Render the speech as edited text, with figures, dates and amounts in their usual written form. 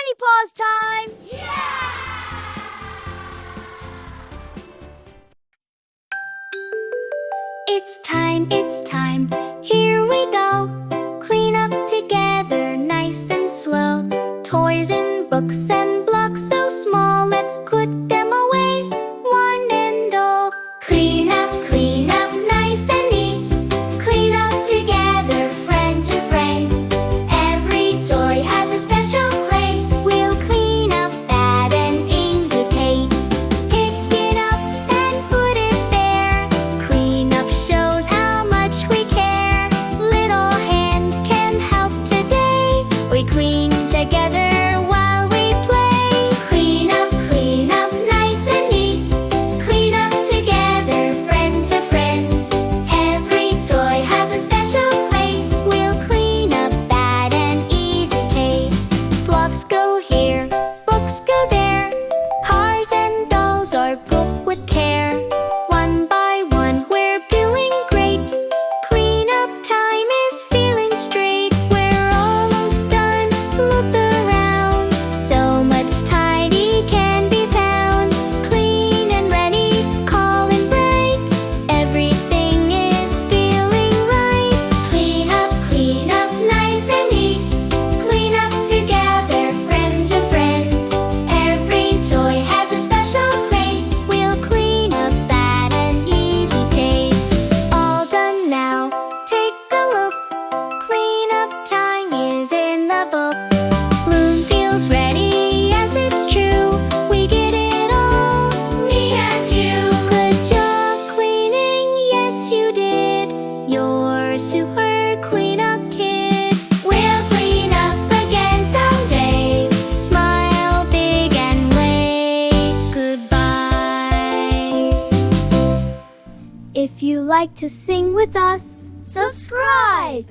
Tiny Paws time! It's time, here we go. Clean up together, nice and slow. Toys and books and blocks so small, let's put them away, one and all. Clean up, nice and neat. Clean up together, friend to friend. Every toy has a special place. We'll clean up bad and easy cakes. Pick it up and put it there. Clean up shows how much we care. Little hands can help today. We clean together while we play. Clean up, nice and neat. Clean up together, friend to friend. Every toy has a special place. We'll clean up bad and easy case. Blocks go here, books go there. Cars and dolls are good with care. One by one we're doing great. Clean up time is feeling straight. We're almost done, look around. So much tidy can be found. Clean and ready, calm and bright. Everything is feeling right. Clean up, nice and neat. Clean up together, friend to friend. Every toy has a special place. We'll clean up bad and easy case. All done now, take a look. Clean up time is in the book. Bloom feels ready as it's true. We get it all, me and you. Good job cleaning, yes you did. You're a super cleanup kid. We'll clean up again someday. Smile big and wave goodbye. If you like to sing with us, subscribe!